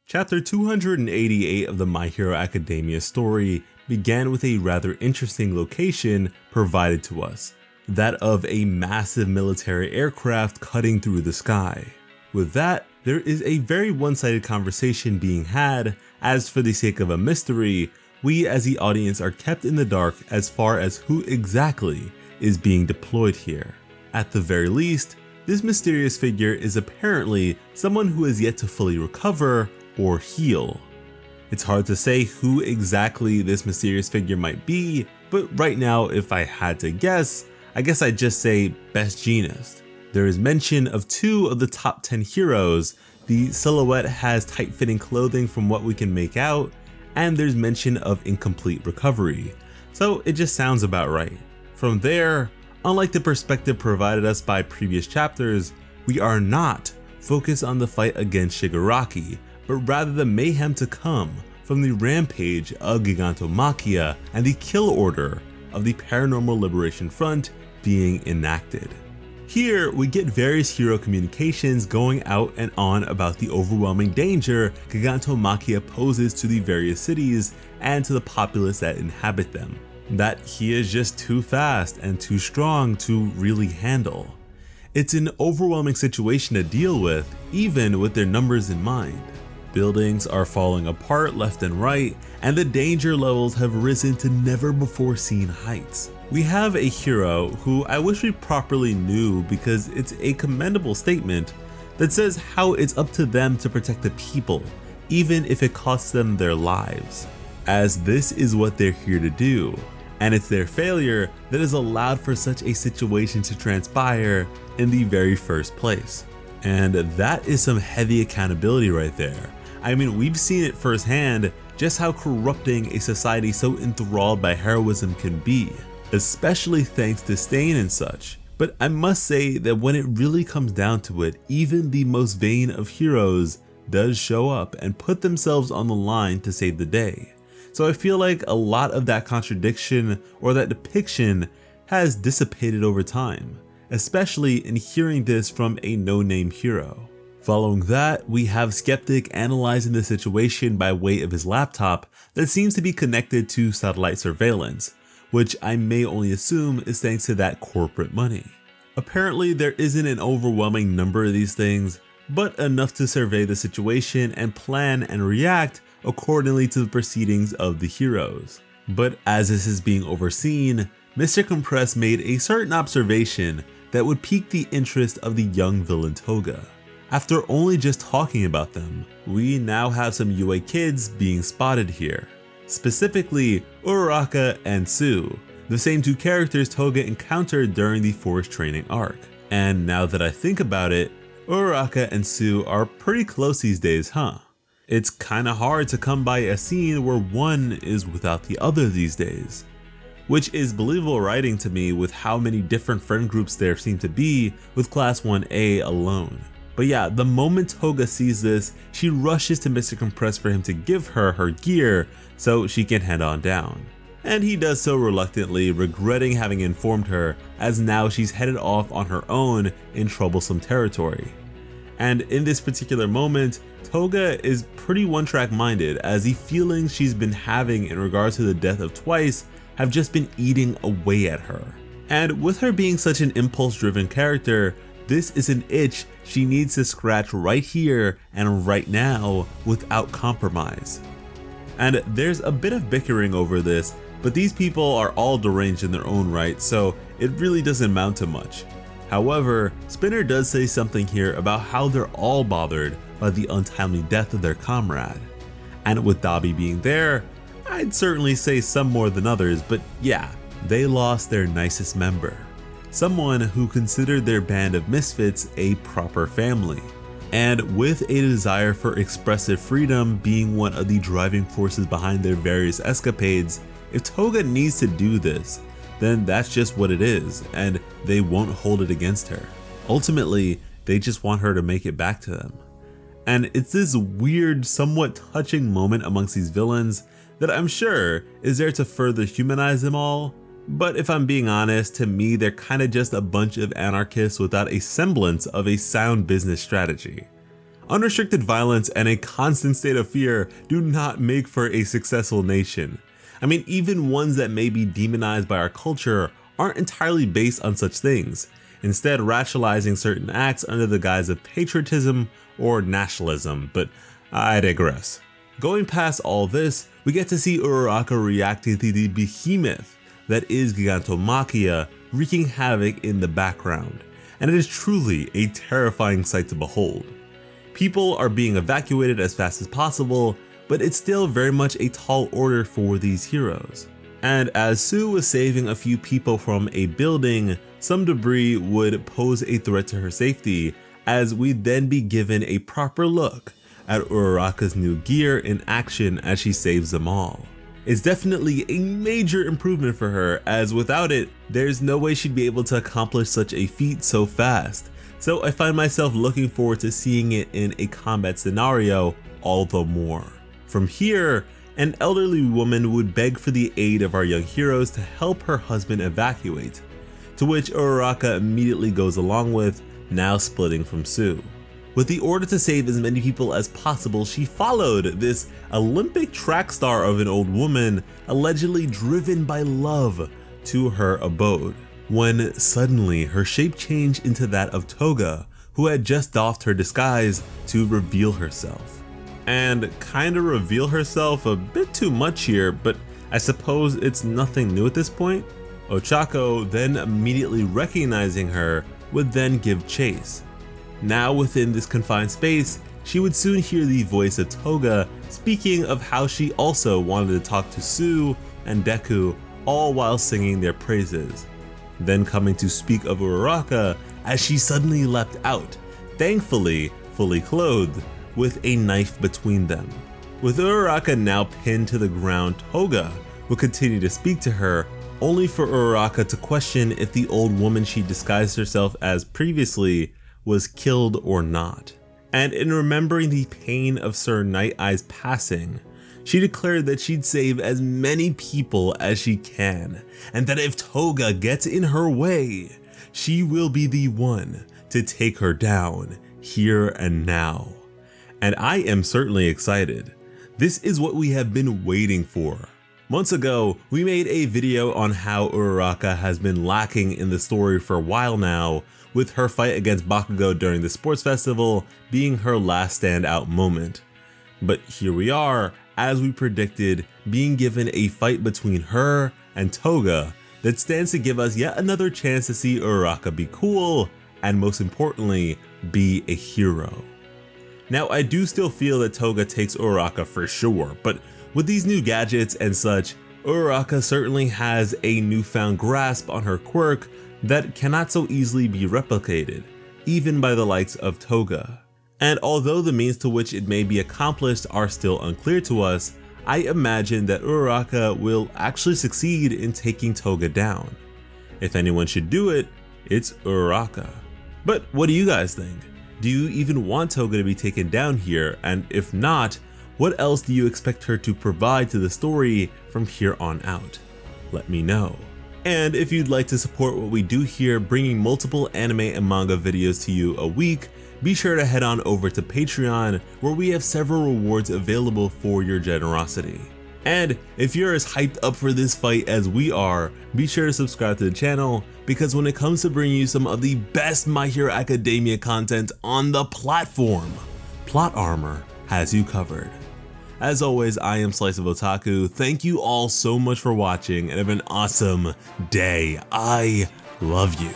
Chapter 288 of the My Hero Academia story began with a rather interesting location provided to us, that of a massive military aircraft cutting through the sky. With that, there is a very one-sided conversation being had, as for the sake of a mystery, we as the audience are kept in the dark as far as who exactly is being deployed here. At the very least, this mysterious figure is apparently someone who has yet to fully recover or heal. It's hard to say who exactly this mysterious figure might be, but right now if I had to guess, I guess I'd just say best genist. There is mention of 2 of the top 10 heroes. The silhouette has tight-fitting clothing from what we can make out, and there's mention of incomplete recovery, so it just sounds about right. From there, unlike the perspective provided us by previous chapters, we are not focused on the fight against Shigaraki, but rather the mayhem to come from the rampage of Gigantomachia and the kill order of the Paranormal Liberation Front being enacted. Here, we get various hero communications going out and on about the overwhelming danger Gigantomachia poses to the various cities and to the populace that inhabit them, that he is just too fast and too strong to really handle. It's an overwhelming situation to deal with, even with their numbers in mind. Buildings are falling apart left and right, and the danger levels have risen to never before seen heights. We have a hero who I wish we properly knew, because it's a commendable statement that says how it's up to them to protect the people, even if it costs them their lives, as this is what they're here to do, and it's their failure that has allowed for such a situation to transpire in the very first place. And that is some heavy accountability right there. I mean, we've seen it firsthand just how corrupting a society so enthralled by heroism can be, especially thanks to Stain and such. But I must say that when it really comes down to it, even the most vain of heroes does show up and put themselves on the line to save the day. So I feel like a lot of that contradiction or that depiction has dissipated over time, especially in hearing this from a no-name hero. Following that, we have Skeptic analyzing the situation by way of his laptop that seems to be connected to satellite surveillance, which I may only assume is thanks to that corporate money. Apparently there isn't an overwhelming number of these things, but enough to survey the situation and plan and react accordingly to the proceedings of the heroes. But as this is being overseen, Mr. Compress made a certain observation that would pique the interest of the young villain Toga. After only just talking about them, we now have some UA kids being spotted here. Specifically, Uraraka and Sue, the same 2 characters Toga encountered during the forest training arc. And now that I think about it, Uraraka and Sue are pretty close these days, huh? It's kinda hard to come by a scene where one is without the other these days, which is believable writing to me with how many different friend groups there seem to be with Class 1A alone. But yeah, the moment Toga sees this, she rushes to Mr. Compress for him to give her her gear so she can head on down. And he does so reluctantly, regretting having informed her, as now she's headed off on her own in troublesome territory. And in this particular moment, Toga is pretty one-track minded, as the feelings she's been having in regards to the death of Twice have just been eating away at her. And with her being such an impulse-driven character, this is an itch she needs to scratch right here and right now without compromise. And there's a bit of bickering over this, but these people are all deranged in their own right, so it really doesn't amount to much. However, Spinner does say something here about how they're all bothered by the untimely death of their comrade. And with Dabi being there, I'd certainly say some more than others, but yeah, they lost their nicest member. Someone who considered their band of misfits a proper family. And with a desire for expressive freedom being one of the driving forces behind their various escapades, if Toga needs to do this, then that's just what it is, and they won't hold it against her. Ultimately, they just want her to make it back to them. And it's this weird, somewhat touching moment amongst these villains that I'm sure is there to further humanize them all, but if I'm being honest, to me they're kinda just a bunch of anarchists without a semblance of a sound business strategy. Unrestricted violence and a constant state of fear do not make for a successful nation. I mean, even ones that may be demonized by our culture aren't entirely based on such things, instead rationalizing certain acts under the guise of patriotism or nationalism, but I digress. Going past all this, we get to see Uraraka reacting to the behemoth that is Gigantomachia wreaking havoc in the background, and it is truly a terrifying sight to behold. People are being evacuated as fast as possible, but it's still very much a tall order for these heroes. And as Sue was saving a few people from a building, some debris would pose a threat to her safety, as we'd then be given a proper look at Uraraka's new gear in action as she saves them all. It's definitely a major improvement for her, as without it, there's no way she'd be able to accomplish such a feat so fast. So I find myself looking forward to seeing it in a combat scenario all the more. From here, an elderly woman would beg for the aid of our young heroes to help her husband evacuate, to which Uraraka immediately goes along with, now splitting from Sue. With the order to save as many people as possible, she followed this Olympic track star of an old woman, allegedly driven by love, to her abode, when suddenly her shape changed into that of Toga, who had just doffed her disguise to reveal herself. And kinda reveal herself a bit too much here, but I suppose it's nothing new at this point. Ochako, then immediately recognizing her, would then give chase. Now within this confined space, she would soon hear the voice of Toga speaking of how she also wanted to talk to Sue and Deku, all while singing their praises. Then coming to speak of Uraraka as she suddenly leapt out, thankfully fully clothed, with a knife between them. With Uraraka now pinned to the ground, Toga would continue to speak to her, only for Uraraka to question if the old woman she disguised herself as previously was killed or not. And in remembering the pain of Sir Night Eye's passing, she declared that she'd save as many people as she can, and that if Toga gets in her way, she will be the one to take her down here and now. And I am certainly excited. This is what we have been waiting for. Months ago, we made a video on how Uraraka has been lacking in the story for a while now, with her fight against Bakugo during the sports festival being her last standout moment. But here we are, as we predicted, being given a fight between her and Toga that stands to give us yet another chance to see Uraraka be cool, and most importantly, be a hero. Now, I do still feel that Toga takes Uraraka for sure, but with these new gadgets and such, Uraraka certainly has a newfound grasp on her quirk that cannot so easily be replicated, even by the likes of Toga. And although the means to which it may be accomplished are still unclear to us, I imagine that Uraraka will actually succeed in taking Toga down. If anyone should do it, it's Uraraka. But what do you guys think? Do you even want Toga to be taken down here? And if not, what else do you expect her to provide to the story from here on out? Let me know. And if you'd like to support what we do here, bringing multiple anime and manga videos to you a week, be sure to head on over to Patreon, where we have several rewards available for your generosity. And if you're as hyped up for this fight as we are, be sure to subscribe to the channel, because when it comes to bringing you some of the best My Hero Academia content on the platform, Plot Armor has you covered. As always, I am Slice of Otaku. Thank you all so much for watching, and have an awesome day. I love you.